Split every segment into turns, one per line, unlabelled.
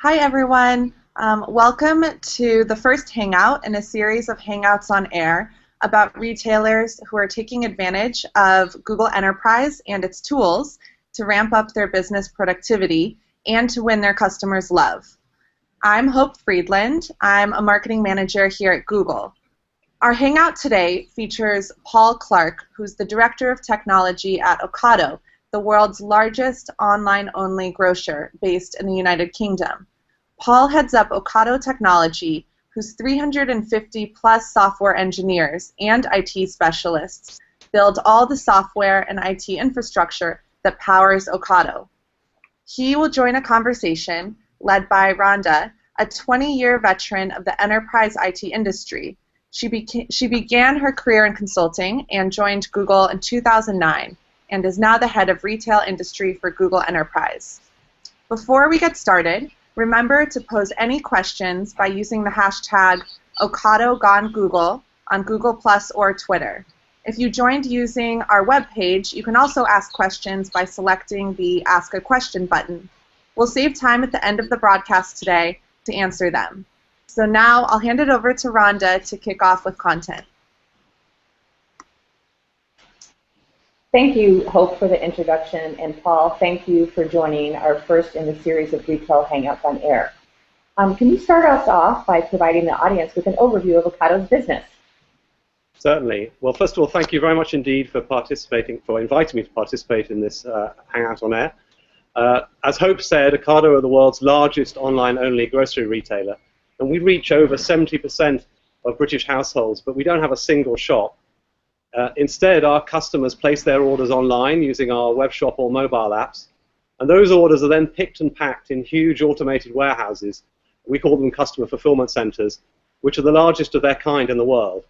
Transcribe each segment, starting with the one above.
Hi, everyone. Welcome to the first Hangout in a series of Hangouts on Air about retailers who are taking advantage of Google Enterprise and its tools to ramp up their business productivity and to win their customers' love. I'm Hope Friedland. I'm a marketing manager here at Google. Our Hangout today features Paul Clarke, who's the Director of Technology at Ocado, the world's largest online-only grocer based in the United Kingdom. Paul heads up Ocado Technology, whose 350-plus software engineers and IT specialists build all the software and IT infrastructure that powers Ocado. He will join a conversation led by Rhonda, a 20-year veteran of the enterprise IT industry. She began her career in consulting and joined Google in 2009. And is now the head of retail industry for Google Enterprise. Before we get started, remember to pose any questions by using the hashtag OcadoGoneGoogle on Google+ or Twitter. If you joined using our webpage, you can also ask questions by selecting the Ask a Question button. We'll save time at the end of the broadcast today to answer them. So now I'll hand it over to Rhonda to kick off with content.
Thank you, Hope, for the introduction, and Paul, thank you for joining our first in the series of Retail Hangouts on Air. Can you start us off by providing the audience with an overview of Ocado's business?
Certainly. Well, first of all, thank you very much indeed for inviting me to participate in this Hangout on Air. As Hope said, Ocado are the world's largest online-only grocery retailer, and we reach over 70% of British households, but we don't have a single shop. Instead, our customers place their orders online using our web shop or mobile apps, and those orders are then picked and packed in huge automated warehouses. We call them customer fulfillment centers, which are the largest of their kind in the world.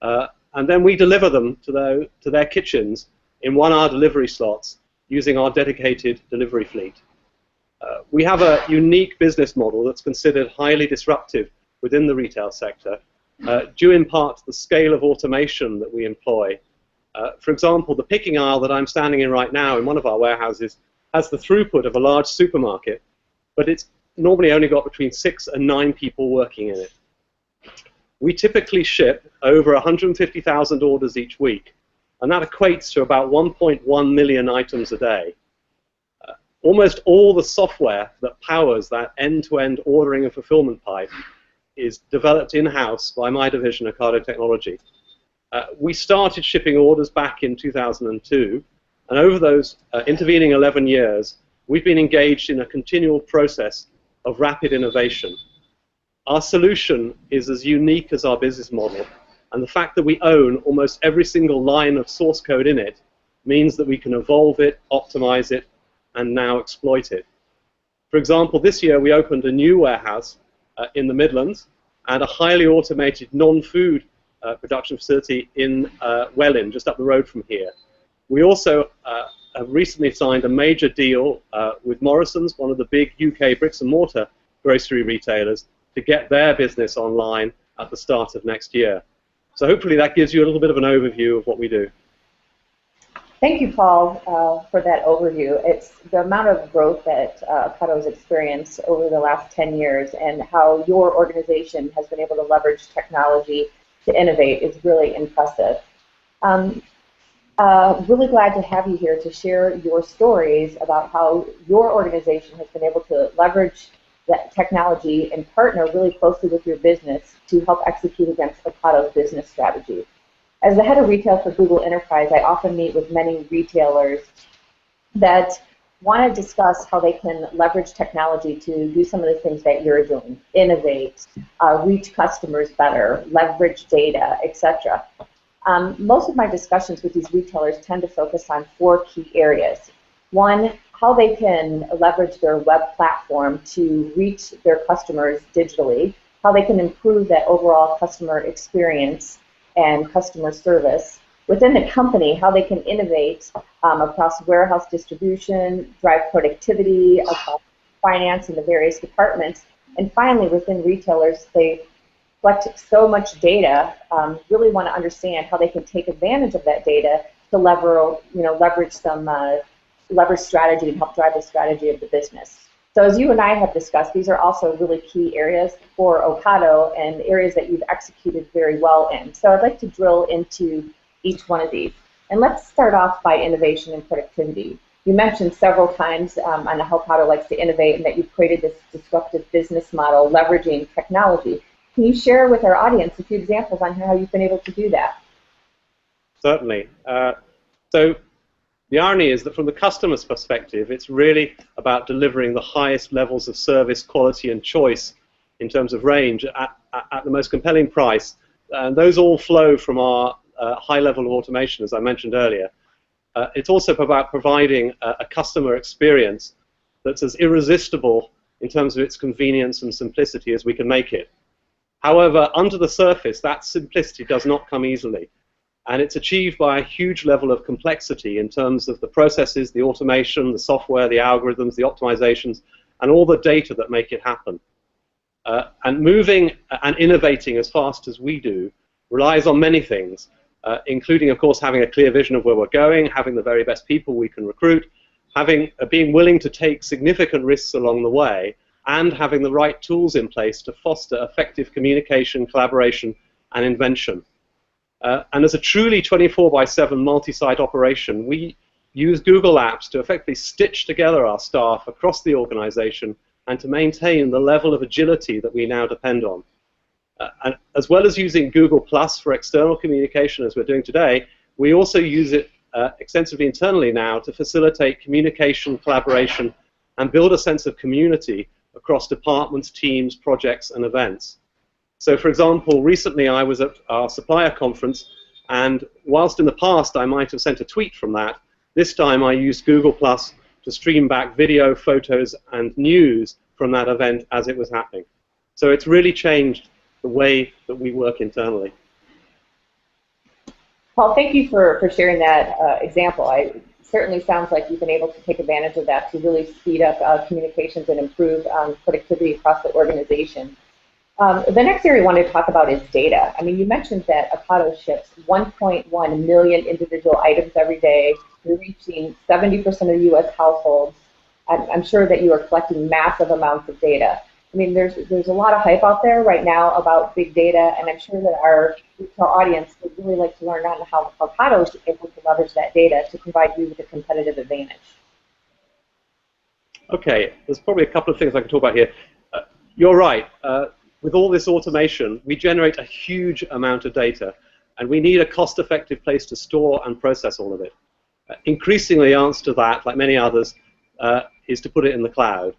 And then we deliver them to their kitchens in 1-hour delivery slots using our dedicated delivery fleet. We have a unique business model that's considered highly disruptive within the retail sector, due in part to the scale of automation that we employ. For example, the picking aisle that I'm standing in right now in one of our warehouses has the throughput of a large supermarket, but it's normally only got between 6 and 9 people working in it. We typically ship over 150,000 orders each week, and that equates to about 1.1 million items a day. Almost all the software that powers that end-to-end ordering and fulfillment pipe is developed in-house by my division, Ocado Technology. We started shipping orders back in 2002, and over those intervening 11 years, we've been engaged in a continual process of rapid innovation. Our solution is as unique as our business model, and the fact that we own almost every single line of source code in it means that we can evolve it, optimize it, and now exploit it. For example, this year we opened a new warehouse in the Midlands, and a highly automated non-food production facility in Welwyn, just up the road from here. We also have recently signed a major deal with Morrisons, one of the big UK bricks and mortar grocery retailers, to get their business online at the start of next year. So hopefully that gives you a little bit of an overview of what we do.
Thank you, Paul, for that overview. It's the amount of growth that Ocado's experienced over the last 10 years and how your organization has been able to leverage technology to innovate is really impressive. Really glad to have you here to share your stories about how your organization has been able to leverage that technology and partner really closely with your business to help execute against Ocado's business strategy. As the head of retail for Google Enterprise, I often meet with many retailers that want to discuss how they can leverage technology to do some of the things that you're doing, innovate, reach customers better, leverage data, etc. Most of my discussions with these retailers tend to focus on 4 key areas. One, how they can leverage their web platform to reach their customers digitally, how they can improve that overall customer experience and customer service. Within the company, how they can innovate across warehouse distribution, drive productivity, across finance and the various departments. And finally, within retailers, they collect so much data, really want to understand how they can take advantage of that data to leverage strategy and help drive the strategy of the business. So as you and I have discussed, these are also really key areas for Ocado and areas that you've executed very well in. So I'd like to drill into each one of these. And let's start off by innovation and productivity. You mentioned several times on how Ocado likes to innovate and that you've created this disruptive business model leveraging technology. Can you share with our audience a few examples on how you've been able to do that?
Certainly. So the irony is that from the customer's perspective, it's really about delivering the highest levels of service, quality, and choice in terms of range at the most compelling price. And those all flow from our high level of automation, as I mentioned earlier. It's also about providing a customer experience that's as irresistible in terms of its convenience and simplicity as we can make it. However, under the surface, that simplicity does not come easily. And it's achieved by a huge level of complexity in terms of the processes, the automation, the software, the algorithms, the optimizations, and all the data that make it happen. And moving and innovating as fast as we do relies on many things, including, of course, having a clear vision of where we're going, having the very best people we can recruit, being willing to take significant risks along the way, and having the right tools in place to foster effective communication, collaboration, and invention. And as a truly 24/7 multi-site operation, we use Google Apps to effectively stitch together our staff across the organization and to maintain the level of agility that we now depend on. And as well as using Google Plus for external communication, as we're doing today, we also use it extensively internally now to facilitate communication, collaboration, and build a sense of community across departments, teams, projects, and events. So, for example, recently I was at our supplier conference, and whilst in the past I might have sent a tweet from that, this time I used Google Plus to stream back video, photos, and news from that event as it was happening. So it's really changed the way that we work internally.
Paul, thank you for sharing that example. It certainly sounds like you've been able to take advantage of that to really speed up communications and improve productivity across the organization. The next area I wanted to talk about is data. I mean, you mentioned that Ocado ships 1.1 million individual items every day. You're reaching 70% of U.S. households. I'm sure that you are collecting massive amounts of data. I mean, there's a lot of hype out there right now about big data, and I'm sure that our retail audience would really like to learn on how Ocado is able to leverage that data to provide you with a competitive advantage.
Okay, there's probably a couple of things I can talk about here. You're right. With all this automation, we generate a huge amount of data, and we need a cost-effective place to store and process all of it. Increasingly, the answer to that, like many others, is to put it in the cloud.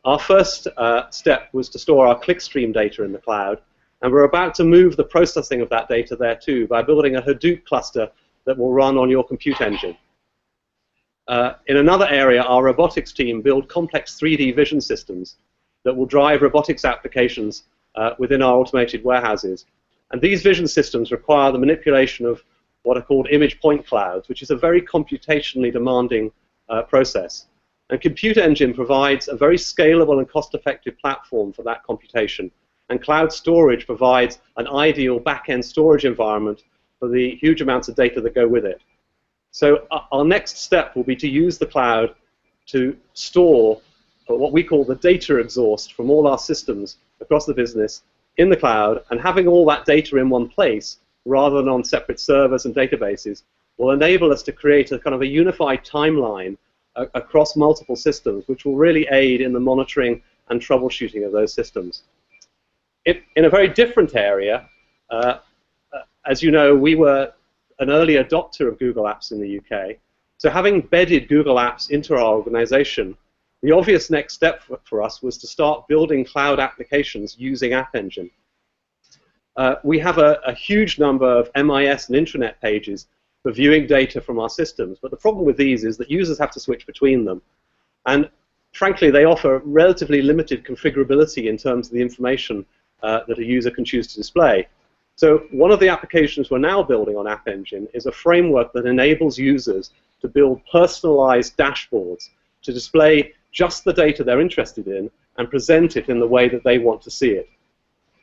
Our first step was to store our clickstream data in the cloud, and we're about to move the processing of that data there too by building a Hadoop cluster that will run on your compute engine. In another area, our robotics team build complex 3D vision systems that will drive robotics applications within our automated warehouses. And these vision systems require the manipulation of what are called image point clouds, which is a very computationally demanding process. And Compute Engine provides a very scalable and cost-effective platform for that computation. And cloud storage provides an ideal back-end storage environment for the huge amounts of data that go with it. So our next step will be to use the cloud to store what we call the data exhaust from all our systems across the business in the cloud, and having all that data in one place rather than on separate servers and databases will enable us to create a kind of a unified timeline across multiple systems, which will really aid in the monitoring and troubleshooting of those systems. In a very different area, as you know, we were an early adopter of Google Apps in the UK. So having embedded Google Apps into our organization, the obvious next step for us was to start building cloud applications using App Engine. We have a huge number of MIS and intranet pages for viewing data from our systems, but the problem with these is that users have to switch between them. And frankly, they offer relatively limited configurability in terms of the information that a user can choose to display. So one of the applications we're now building on App Engine is a framework that enables users to build personalized dashboards to display just the data they're interested in and present it in the way that they want to see it.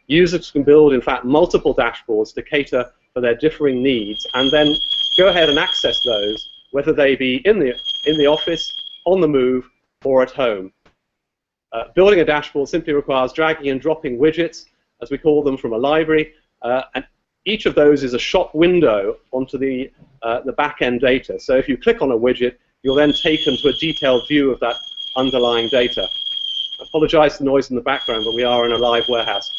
Users can build, in fact, multiple dashboards to cater for their differing needs and then go ahead and access those, whether they be in the office, on the move, or at home. Building a dashboard simply requires dragging and dropping widgets, as we call them, from a library, and each of those is a shop window onto the back-end data. So if you click on a widget, you're then taken to a detailed view of that underlying data. I apologize for the noise in the background, but we are in a live warehouse.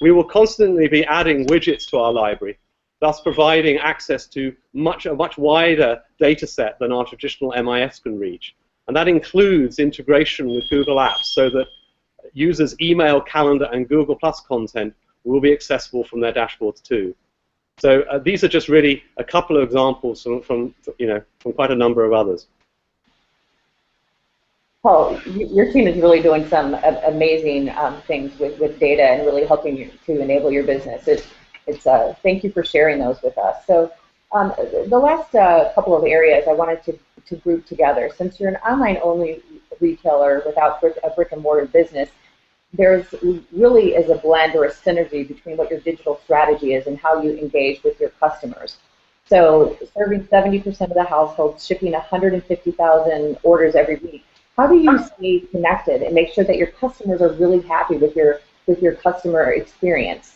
We will constantly be adding widgets to our library, thus providing access to a much wider data set than our traditional MIS can reach. And that includes integration with Google Apps so that users' email, calendar, and Google Plus content will be accessible from their dashboards too. So these are just really a couple of examples from quite a number of others.
Paul, your team is really doing some amazing things with data and really helping you to enable your business. Thank you for sharing those with us. So the last couple of areas I wanted to group together. Since you're an online-only retailer without a brick-and-mortar business, there's really is a blend or a synergy between what your digital strategy is and how you engage with your customers. So serving 70% of the households, shipping 150,000 orders every week, how do you stay connected and make sure that your customers are really happy with your customer experience?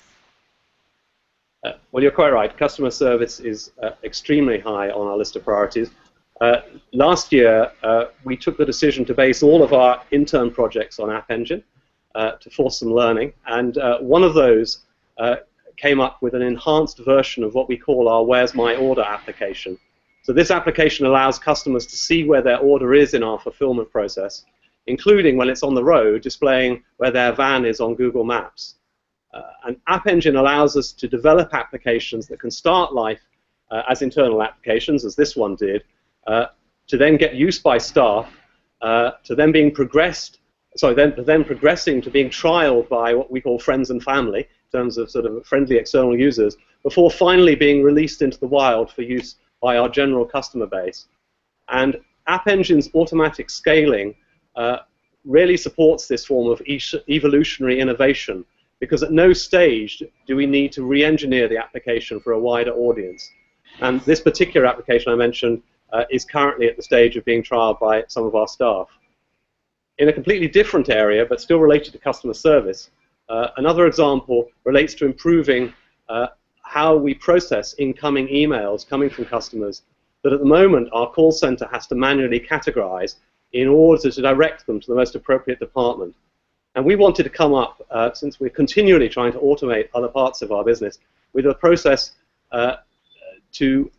Well, you're quite right. Customer service is extremely high on our list of priorities. Last year, we took the decision to base all of our intern projects on App Engine to force some learning, and one of those came up with an enhanced version of what we call our Where's My Order application. So this application allows customers to see where their order is in our fulfillment process, including when it's on the road, displaying where their van is on Google Maps. And App Engine allows us to develop applications that can start life as internal applications, as this one did, to then get used by staff, to then being progressing to being trialed by what we call friends and family, in terms of sort of friendly external users, before finally being released into the wild for use by our general customer base. And App Engine's automatic scaling really supports this form of evolutionary innovation, because at no stage do we need to re-engineer the application for a wider audience. And this particular application I mentioned is currently at the stage of being trialed by some of our staff. In a completely different area, but still related to customer service, another example relates to improving how we process incoming emails coming from customers that at the moment our call center has to manually categorize in order to direct them to the most appropriate department. And we wanted to come up, since we're continually trying to automate other parts of our business, with a process to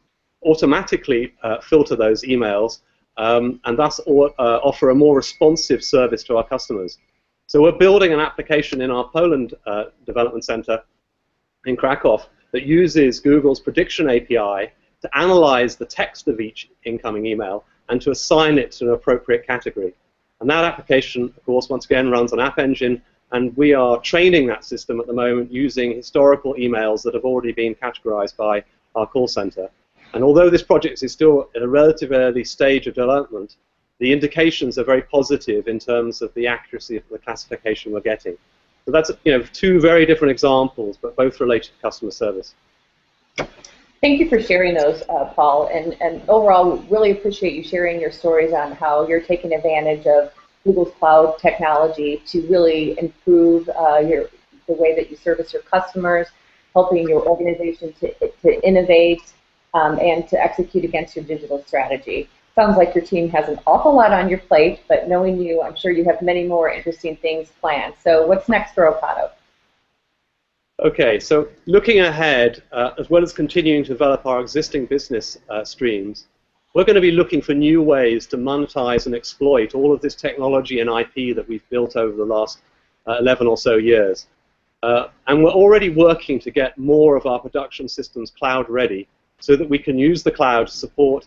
automatically filter those emails and thus offer a more responsive service to our customers. So we're building an application in our Poland development center in Krakow that uses Google's prediction API to analyze the text of each incoming email and to assign it to an appropriate category. And that application, of course, once again runs on App Engine, and we are training that system at the moment using historical emails that have already been categorized by our call center. And although this project is still at a relatively early stage of development, the indications are very positive in terms of the accuracy of the classification we're getting. So that's, two very different examples, but both related to customer service.
Thank you for sharing those, Paul. And overall, really appreciate you sharing your stories on how you're taking advantage of Google's cloud technology to really improve the way that you service your customers, helping your organization to innovate and to execute against your digital strategy. Sounds like your team has an awful lot on your plate, but knowing you, I'm sure you have many more interesting things planned. So what's next for Ocado?
Okay, so looking ahead, as well as continuing to develop our existing business streams, we're going to be looking for new ways to monetize and exploit all of this technology and IP that we've built over the last 11 or so years. And we're already working to get more of our production systems cloud ready so that we can use the cloud to support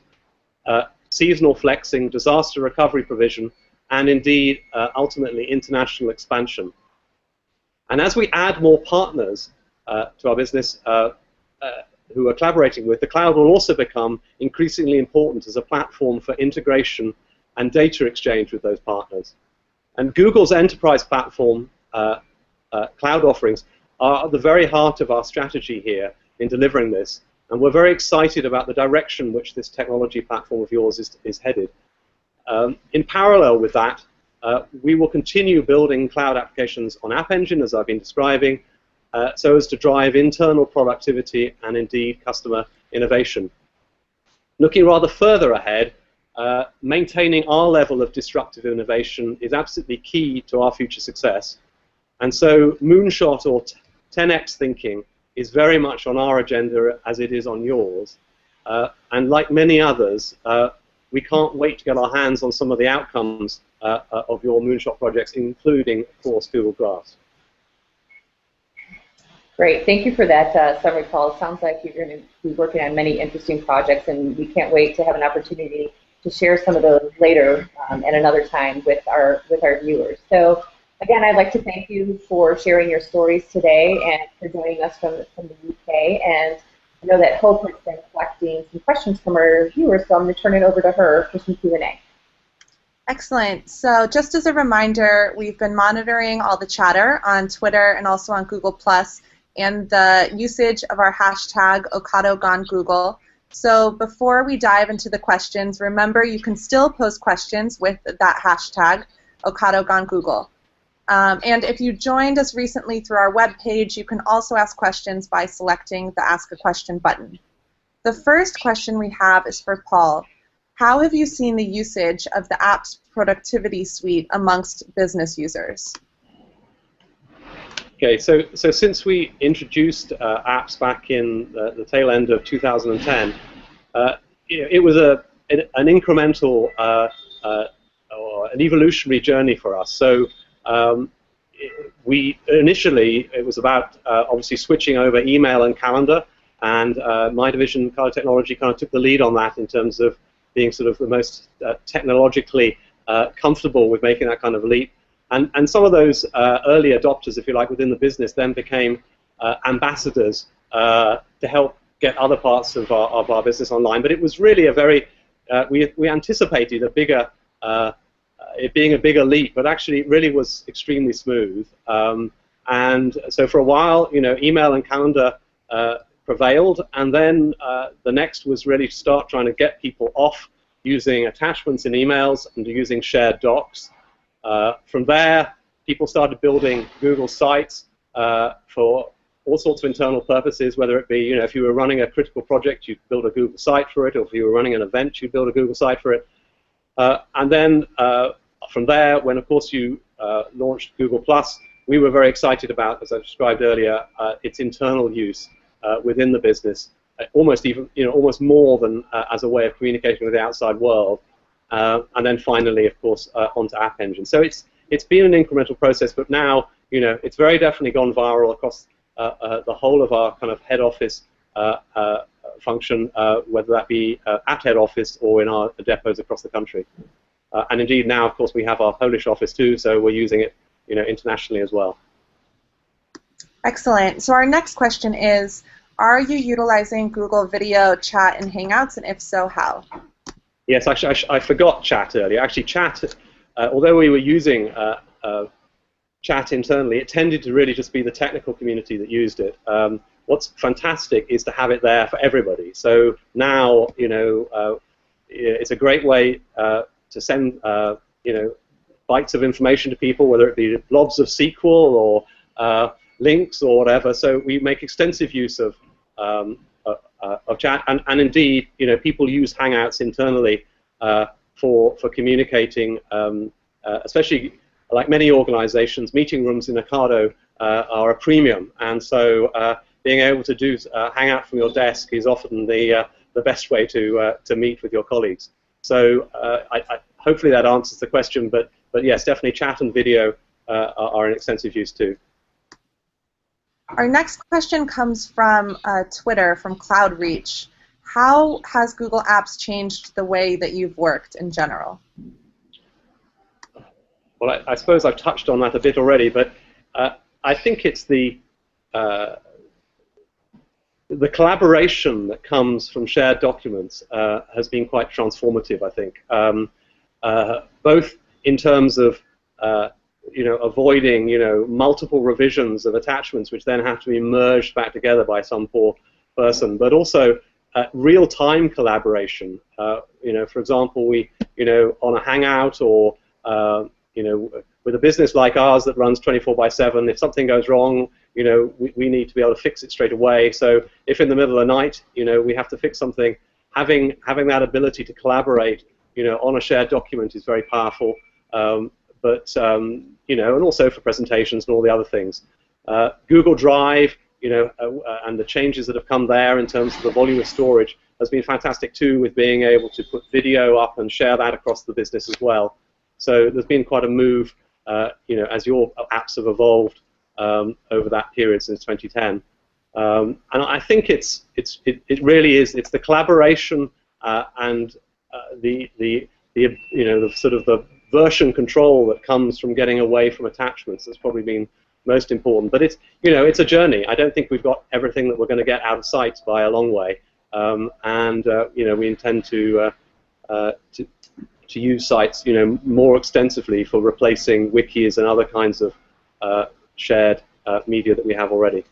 seasonal flexing, disaster recovery provision, and indeed, ultimately, international expansion. And as we add more partners to our business who are collaborating with, the cloud will also become increasingly important as a platform for integration and data exchange with those partners. And Google's enterprise platform cloud offerings are at the very heart of our strategy here in delivering this. And we're very excited about the direction which this technology platform of yours is headed. In parallel with that, we will continue building cloud applications on App Engine, as I've been describing, so as to drive internal productivity and indeed customer innovation. Looking rather further ahead, maintaining our level of disruptive innovation is absolutely key to our future success. And so moonshot or 10x thinking is very much on our agenda as it is on yours. And like many others, we can't wait to get our hands on some of the outcomes of your moonshot projects, including, of course, Google Glass.
Great. Thank you for that summary, Paul. It sounds like you're going to be working on many interesting projects, and we can't wait to have an opportunity to share some of those later at another time with our viewers. So again, I'd like to thank you for sharing your stories today and for joining us from the UK. And I know that Hope has been collecting some questions from our viewers, so I'm going to turn it over to her for some Q&A.
Excellent. So just as a reminder, we've been monitoring all the chatter on Twitter and also on Google+, and the usage of our hashtag OcadoGoneGoogle. So before we dive into the questions, remember you can still post questions with that hashtag, OcadoGoneGoogle. And if you joined us recently through our webpage, you can also ask questions by selecting the Ask a Question button. The first question we have is for Paul. How have you seen the usage of the Apps Productivity Suite amongst business users?
Okay, so since we introduced apps back in the tail end of 2010, it was an incremental or an evolutionary journey for us. So initially it was about obviously switching over email and calendar, and my division, Ocado Technology, kind of took the lead on that in terms of being sort of the most technologically comfortable with making that kind of leap. And some of those early adopters, if you like, within the business then became ambassadors to help get other parts of our business online. But it was really a very, we anticipated a bigger, it being a bigger leap, but actually it really was extremely smooth. And so for a while, you know, email and calendar prevailed, and then the next was really to start trying to get people off using attachments in emails and using shared docs. From there, people started building Google Sites for all sorts of internal purposes, whether it be, you know, if you were running a critical project, you'd build a Google site for it, or if you were running an event, you'd build a Google site for it. And then from there, when, of course, you launched Google+, we were very excited about, as I described earlier, its internal use within the business, almost even, you know, almost more than as a way of communicating with the outside world. And then finally, of course, onto App Engine. So it's been an incremental process, but now, you know, it's very definitely gone viral across the whole of our kind of head office function, whether that be at head office or in our depots across the country. And indeed, now, of course, we have our Polish office too, so we're using it, you know, internationally as well.
Excellent. So our next question is, are you utilizing Google Video, Chat, and Hangouts, and if so, how?
Yes, actually, I forgot Chat earlier. Actually, Chat, although we were using Chat internally, it tended to really just be the technical community that used it. What's fantastic is to have it there for everybody. So now, you know, it's a great way to send, you know, bytes of information to people, whether it be blobs of SQL or links or whatever. So we make extensive use of Chat, and indeed, you know, people use Hangouts internally for communicating, especially like many organizations. Meeting rooms in Ocado are a premium, and so being able to do Hangout from your desk is often the best way to meet with your colleagues. So hopefully that answers the question, but yes, definitely Chat and video are in extensive use too.
Our next question comes from Twitter, from CloudReach. How has Google Apps changed the way that you've worked in general?
Well, I suppose I've touched on that a bit already, but I think it's the collaboration that comes from shared documents has been quite transformative, I think, both in terms of you know, avoiding, you know, multiple revisions of attachments which then have to be merged back together by some poor person, but also real-time collaboration. You know, for example, we, you know, on a Hangout or with a business like ours that runs 24/7, if something goes wrong, we need to be able to fix it straight away. So if in the middle of the night, we have to fix something, having that ability to collaborate, on a shared document is very powerful. And also for presentations and all the other things. Google Drive, and the changes that have come there in terms of the volume of storage has been fantastic too, with being able to put video up and share that across the business as well. So there's been quite a move, as your apps have evolved over that period since 2010. And I think it really is. It's the collaboration and the sort of the version control that comes from getting away from attachments that's probably been most important. But it's a journey. I don't think we've got everything that we're going to get out of sites by a long way. We intend to use sites more extensively for replacing wikis and other kinds of shared media that we have already.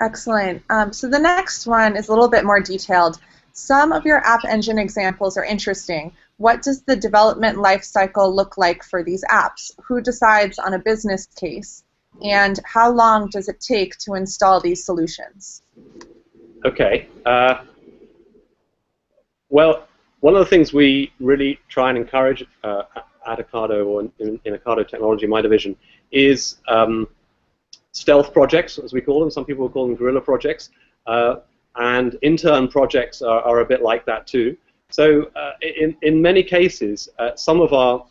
Excellent. So the next one is a little bit more detailed. Some of your App Engine examples are interesting. What does the development life cycle look like for these apps? Who decides on a business case? And how long does it take to install these solutions?
Okay. Well, one of the things we really try and encourage at Ocado, or in Ocado Technology, my division, is stealth projects, as we call them. Some people will call them guerrilla projects. And intern projects are a bit like that too. So in many cases, some of our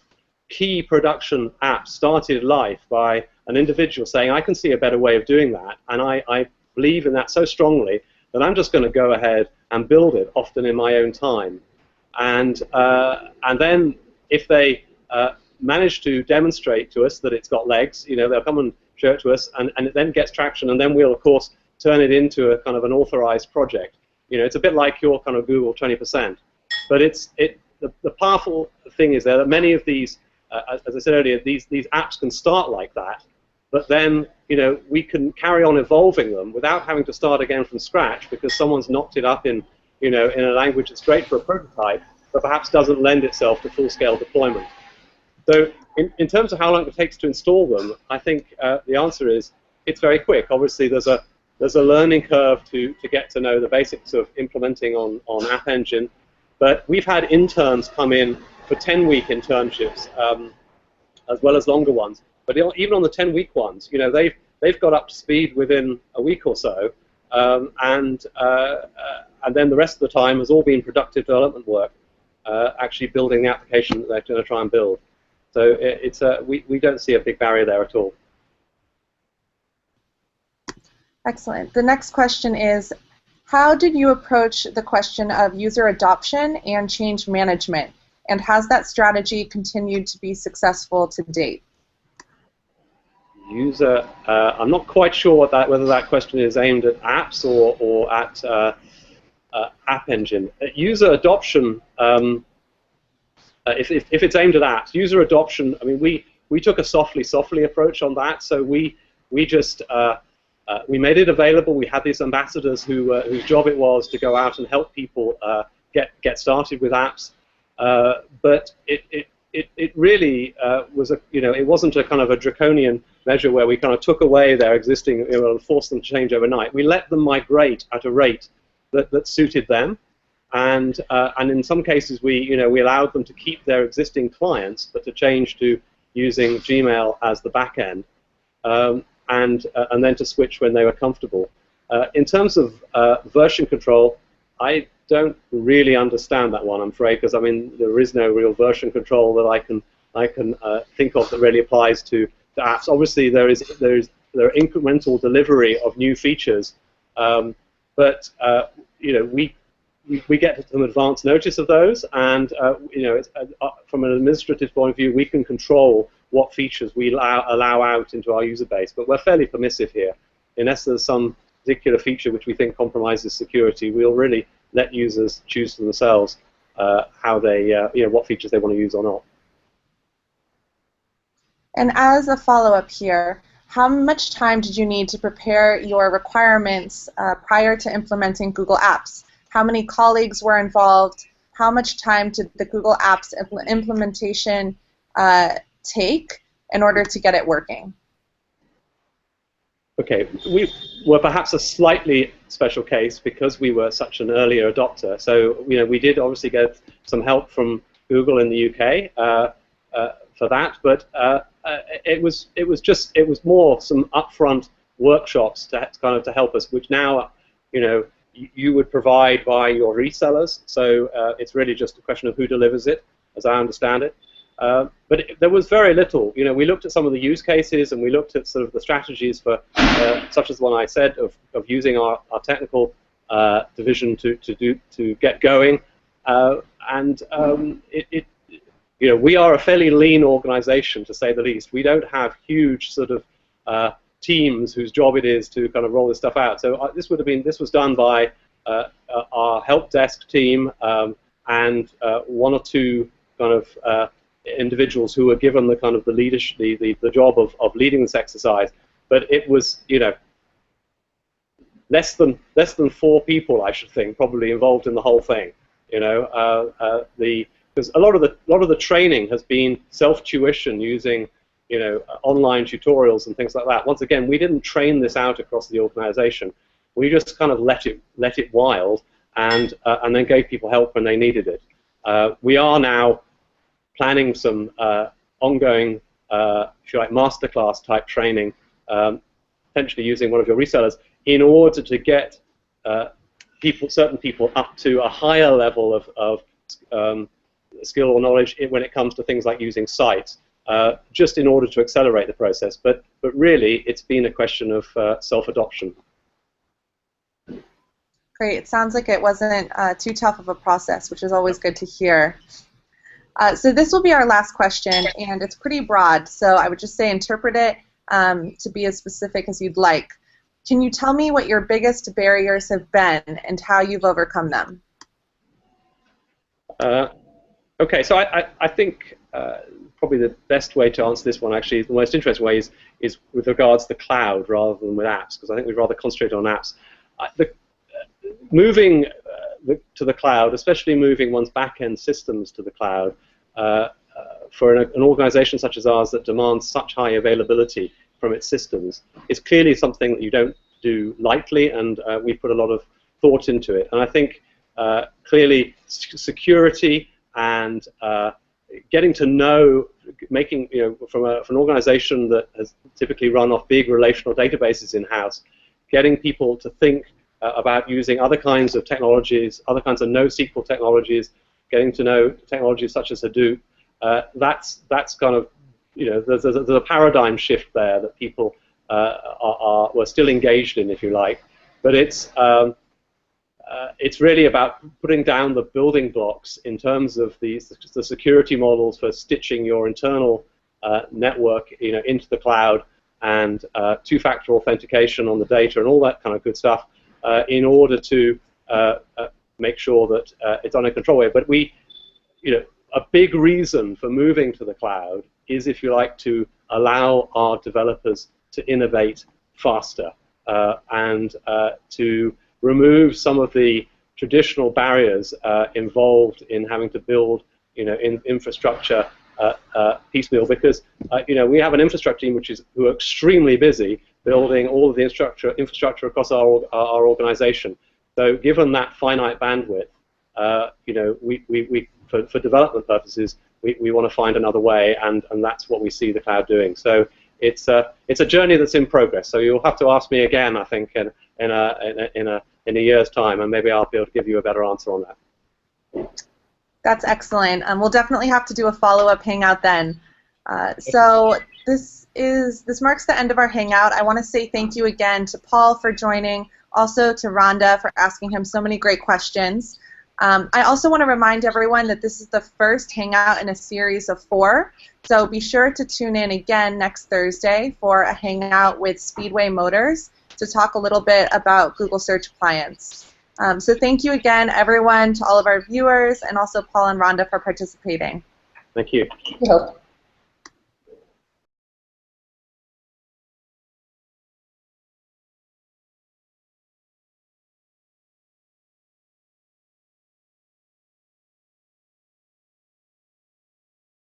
key production apps started life by an individual saying, I can see a better way of doing that, and I believe in that so strongly that I'm just going to go ahead and build it, often in my own time. And then if they manage to demonstrate to us that it's got legs, they'll come and show it to us, and it then gets traction, and then we'll, of course, turn it into a kind of an authorized project. It's a bit like your kind of Google 20%. But the powerful thing is there that many of these, as I said earlier, these apps can start like that, but then we can carry on evolving them without having to start again from scratch because someone's knocked it up in in a language that's great for a prototype, but perhaps doesn't lend itself to full-scale deployment. So in terms of how long it takes to install them, I think the answer is it's very quick. Obviously, there's a learning curve to get to know the basics of implementing on App Engine, but we've had interns come in for 10-week internships, as well as longer ones. But even on the 10-week ones, they've got up to speed within a week or so, and then the rest of the time has all been productive development work, actually building the application that they're going to try and build. So we don't see a big barrier there at all.
Excellent. The next question is, how did you approach the question of user adoption and change management? And has that strategy continued to be successful to date?
User, I'm not quite sure whether that question is aimed at apps or at App Engine. User adoption, if it's aimed at apps, user adoption, I mean, we took a softly approach on that. So we just we made it available. We had these ambassadors whose job it was to go out and help people get started with apps. But it really was it wasn't a kind of a draconian measure where we kind of took away their existing, and forced them to change overnight. We let them migrate at a rate that suited them, and in some cases we allowed them to keep their existing clients, but to change to using Gmail as the back end, and then to switch when they were comfortable. In terms of version control, I don't really understand that one, I'm afraid, because I mean there is no real version control that I can think of that really applies to apps. Obviously, there are incremental delivery of new features, but we get some advance notice of those, and from an administrative point of view, we can control what features we allow out into our user base. But we're fairly permissive here. Unless there's some particular feature which we think compromises security, we'll really let users choose for themselves how they, what features they want to use or not.
And as a follow-up here, how much time did you need to prepare your requirements prior to implementing Google Apps? How many colleagues were involved? how much time did the Google Apps implementation take in order to get it working?
Okay, we were perhaps a slightly special case because we were such an earlier adopter. So we did obviously get some help from Google in the UK for that, but it was more some upfront workshops to help us, which now you would provide by your resellers. So it's really just a question of who delivers it, as I understand it. But there was very little. We looked at some of the use cases, and we looked at sort of the strategies for, such as the one I said, of using our technical division to get going. We are a fairly lean organization, to say the least. We don't have huge sort of teams whose job it is to kind of roll this stuff out. So this was done by our help desk team and one or two kind of individuals who were given the kind of the leadership, the job of leading this exercise. But it was less than 4 people, I should think, probably involved in the whole thing. Because a lot of the training has been self-tuition using online tutorials and things like that. Once again, we didn't train this out across the organization. We just kind of let it wild and then gave people help when they needed it. We are now planning some ongoing, if you like, masterclass type training, potentially using one of your resellers, in order to get certain people up to a higher level of skill or knowledge when it comes to things like using sites, just in order to accelerate the process. But really, it's been a question of self-adoption.
Great. It sounds like it wasn't too tough of a process, which is always good to hear. So this will be our last question, and it's pretty broad, so I would just say interpret it to be as specific as you'd like. Can you tell me what your biggest barriers have been and how you've overcome them?
Okay, so I think probably the best way to answer this one, actually, the most interesting way is with regards to the cloud rather than with apps, because I think we'd rather concentrate on apps. Moving to the cloud, especially moving one's back-end systems to the cloud, for an organization such as ours that demands such high availability from its systems, is clearly something that you don't do lightly, and we put a lot of thought into it. And I think clearly security and getting to know, from an organization that has typically run off big relational databases in-house, getting people to think about using other kinds of technologies, other kinds of NoSQL technologies, getting to know technologies such as Hadoop. That's kind of, there's a paradigm shift there that people were still engaged in, if you like. But it's really about putting down the building blocks in terms of the security models for stitching your internal network, into the cloud, and two-factor authentication on the data and all that kind of good stuff, in order to make sure that it's under control. But a big reason for moving to the cloud is, if you like, to allow our developers to innovate faster and to remove some of the traditional barriers involved in having to build, in infrastructure piecemeal. Because we have an infrastructure team who are extremely busy building all of the infrastructure across our organization. So, given that finite bandwidth, for development purposes, we want to find another way, and that's what we see the cloud doing. So it's a journey that's in progress. So you'll have to ask me again, I think, in a year's time, and maybe I'll be able to give you a better answer on that.
That's excellent. We'll definitely have to do a follow-up hangout then. So this marks the end of our hangout. I want to say thank you again to Paul for joining, also to Rhonda for asking him so many great questions. I also want to remind everyone that this is the first hangout in a series of 4, so be sure to tune in again next Thursday for a hangout with Speedway Motors to talk a little bit about Google Search Appliance. So thank you again, everyone, to all of our viewers, and also Paul and Rhonda for participating.
Thank you.
Thank you.